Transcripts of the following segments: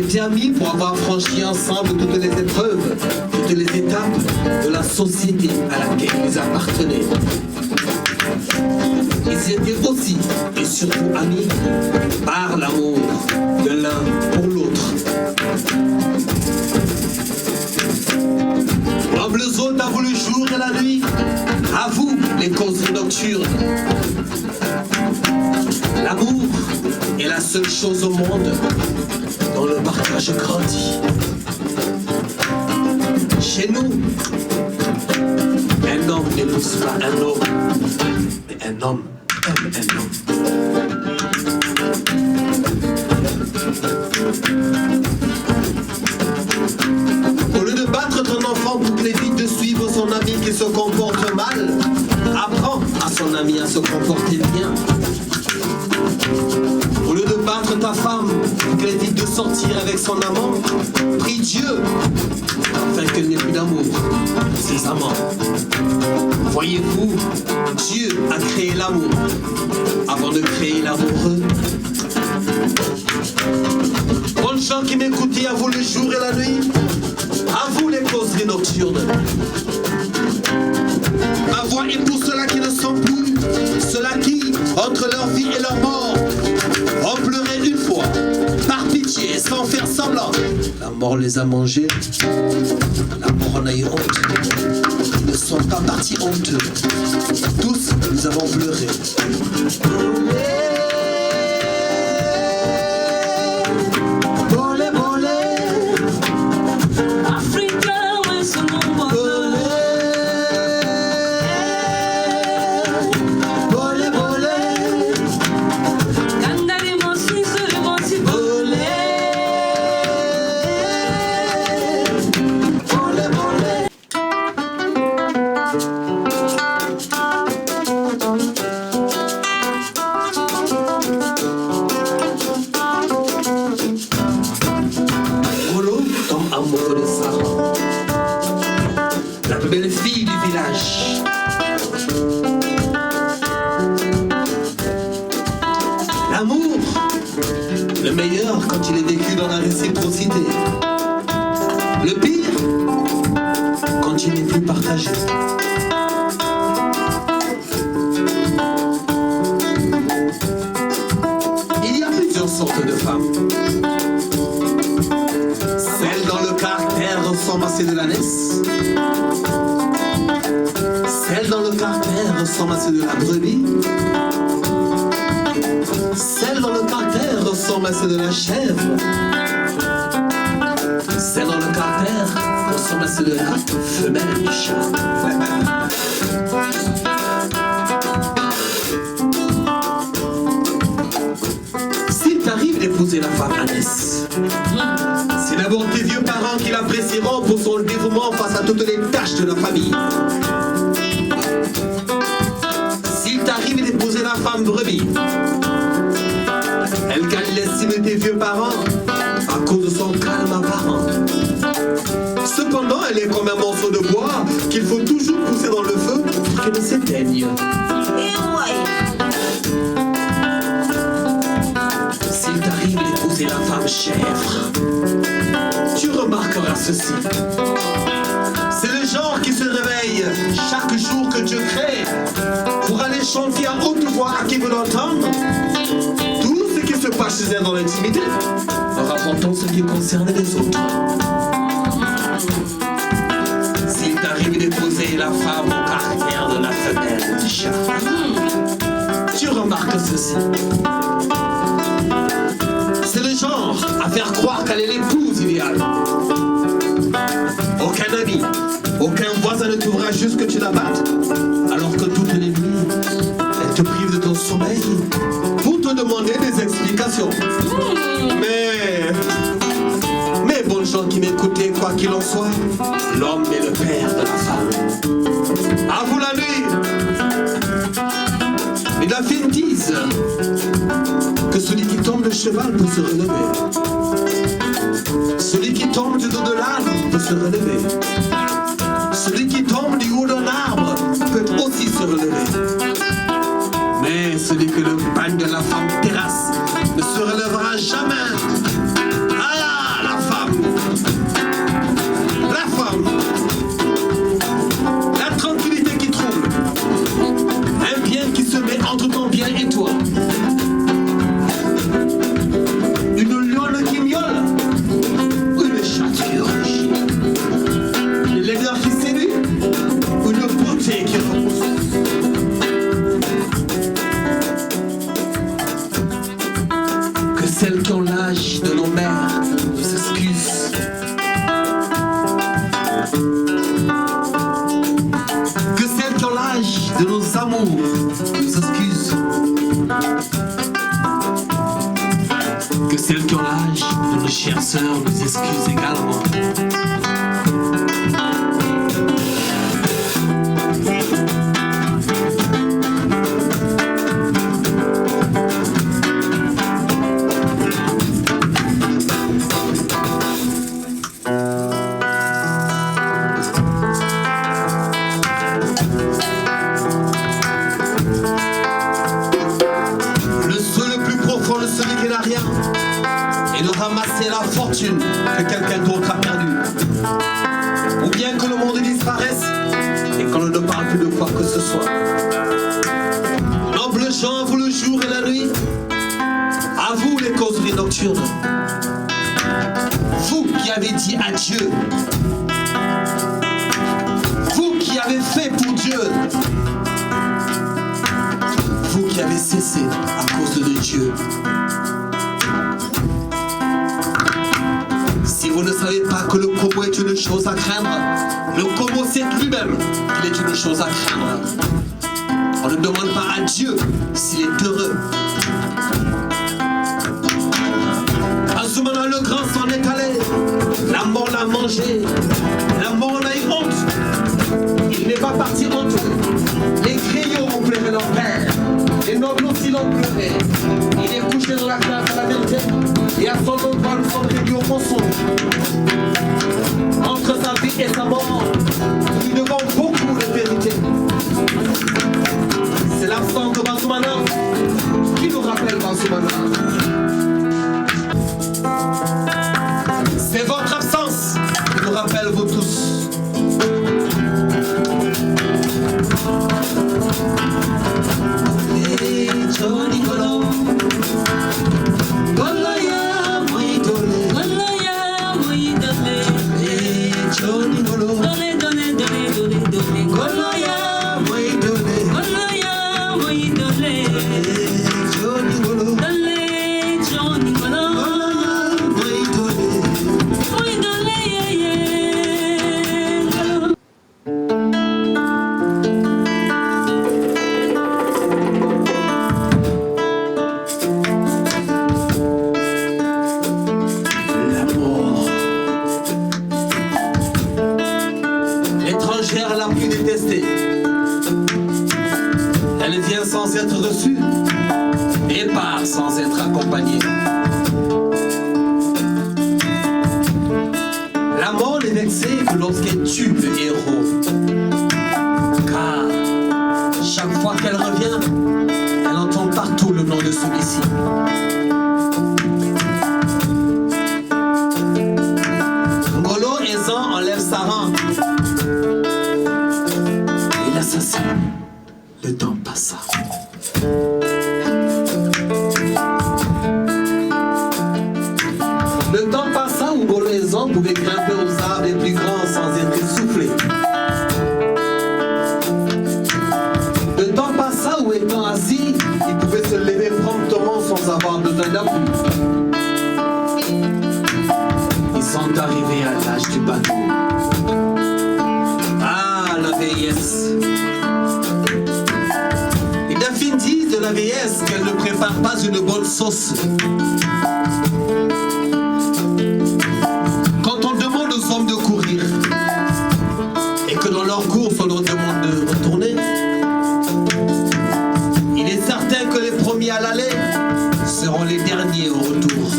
été amis pour avoir franchi ensemble toutes les épreuves, toutes les étapes de la société à laquelle ils appartenaient. Ils étaient aussi et surtout amis par l'amour de l'un pour l'autre. Comme les autres à vous le jour et la nuit, à vous les causeries nocturnes. L'amour est la seule chose au monde dont le partage grandit. Chez nous, un homme n'épouse pas un homme, mais un homme aime un homme. Au lieu de battre ton enfant pour qu'il évite de suivre son ami qui se comporte mal, apprends à son ami à se comporter bien. Au lieu de battre ta femme pour qu'elle évite de sortir avec son amant, prie Dieu afin qu'elle n'ait plus d'amour pour ses amants. Voyez-vous, Dieu a créé l'amour avant de créer l'amoureux. Bonnes gens qui m'écoutez, à vous le jour et la nuit, à vous les causeries nocturnes. Ma voix est pour ceux-là qui ne sont plus, ceux-là qui, entre leur vie et leur mort, ont pleuré une fois, par pitié, sans faire semblant. La mort les a mangés, la mort en a eu honte. Ils ne sont pas partis honteux. Tous, nous avons pleuré. Belle fille du village. L'amour, le meilleur quand il est vécu dans la réciprocité. Le pire, quand il n'est plus partagé. Il y a plusieurs sortes de femmes. Celles dont le caractère ressemble à celle de la laisse. Celle dont le caractère ressemble à celle de la brebis. Celle dont le caractère ressemble à celle de la chèvre. Celle dont le caractère ressemble à celle de la femelle du chat. S'il t'arrive d'épouser la femme Annès, c'est d'abord tes vieux parents qui l'apprécieront pour son dévouement face à toutes les tâches de la famille. S'il t'arrive d'épouser la femme brebis, elle gagne l'estime de tes vieux parents à cause de son calme apparent. Cependant, elle est comme un morceau de bois qu'il faut toujours pousser dans le feu pour qu'elle ne s'éteigne. S'il t'arrive d'épouser la femme chèvre, tu remarqueras ceci. C'est le genre qui se réveille chaque jour que Dieu crée pour aller chanter à haute voix à qui veut l'entendre tout ce qui se passe chez elle dans l'intimité en rapportant ce qui concerne les autres. S'il t'arrive d'épouser la femme au caractère de la femelle du chat, tu remarques ceci. C'est le genre à faire croire qu'elle est l'épouse idéale. Aucun ami, aucun voisin ne trouvera juste que tu la battes, alors que toutes les nuits, elle te prive de ton sommeil pour te demander des explications. Mais bonnes gens qui m'écoutez, quoi qu'il en soit, l'homme est le père de la femme. À vous la nuit. Mais la fine dise que celui qui tombe de cheval peut se relever. Celui qui tombe du dos de l'arbre peut se relever. Celui qui tombe du haut d'un arbre peut aussi se relever. Mais celui que le bagne de la femme terrasse ne se relèvera jamais. Ah, celles qui ont l'âge de nos mères nous excusent. Que celles qui ont l'âge de nos amours nous excusent. Que celles qui ont l'âge de nos chères sœurs nous excusent également. Celui qui n'a rien et de ramasser la fortune que quelqu'un d'autre a perdue. Ou bien que le monde disparaisse et qu'on ne parle plus de quoi que ce soit. Nobles gens, vous le jour et la nuit, à vous les causeries nocturnes. Vous qui avez dit adieu, vous qui avez fait pour Dieu, vous qui avez cessé à cause de Dieu. Si vous ne savez pas que le Komo est une chose à craindre, le Komo sait lui-même qu'il est une chose à craindre. On ne demande pas à Dieu s'il est heureux. Azumana le grand s'en est allé, la mort l'a mangé, la mort a eu honte. Il n'est pas parti honteux. Les griots ont pleuré leur père, les nobles aussi l'ont pleuré. Il est couché dans la classe à la vérité, et à son endroit nous sommes réduits au mensonge. Entre sa vie et sa mort, nous devons beaucoup de vérité. C'est l'absence de Bazumana qui nous rappelle Bazumana. C'est votre absence qui nous rappelle vous tous. Johnny Golo, Golo ya moidole, Golo ya moidole, Johnny Golo, dole dole dole dole dole, Golo ya moidole, Golo ya moidole, Johnny Golo, dole Johnny Golo, moidole, moidole ye ye. La plus détestée. Elle vient sans être reçue et part sans être accompagnée. La mort n'est vexée que lorsqu'elle tue le héros. Car chaque fois qu'elle revient, elle entend partout le nom de celui-ci. Ngolo Ezan enlève sa rampe. L'assassin, le temps passa. Le temps passa où Ngolo Ezan pouvait grimper aux arbres les plus grands sans être essoufflé. Le temps passa où étant assis, il pouvait se lever promptement sans avoir besoin d'appui. Ils sont arrivés à l'âge du bateau. Ah, la vieillesse. Disent de la vieillesse qu'elle ne prépare pas une bonne sauce. Quand on demande aux hommes de courir et que dans leur course on leur demande de retourner, il est certain que les premiers à l'aller seront les derniers au retour.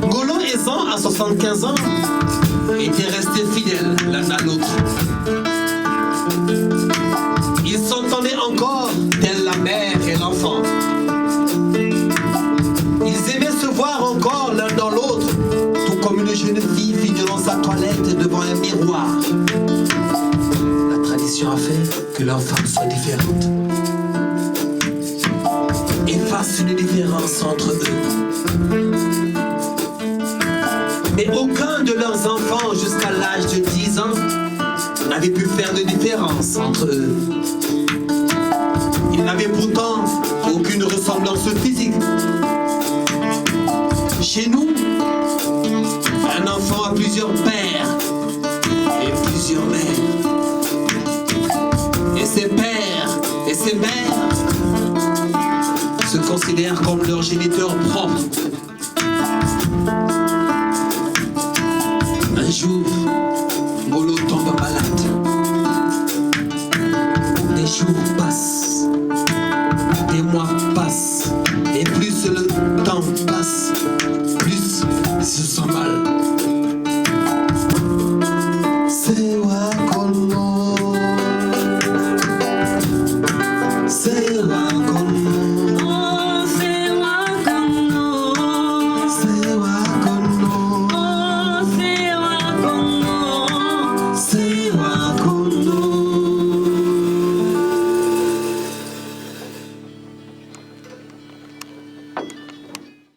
Ngolo Ezan, à 75 ans, étaient restés fidèles l'un à l'autre. Ils s'entendaient encore, tels la mère et l'enfant. Ils aimaient se voir encore l'un dans l'autre, tout comme une jeune fille figurant sa toilette devant un miroir. La tradition a fait que leurs femmes soient différentes et fassent une différence entre eux. Mais aucun de leurs enfants jusqu'à l'âge de 10 ans n'avait pu faire de différence entre eux. ses mères se considèrent comme leur géniteur propre. Un jour, Ngolo tombe malade. Des jours passent, des mois passent, et plus le temps passe, plus il se sent mal.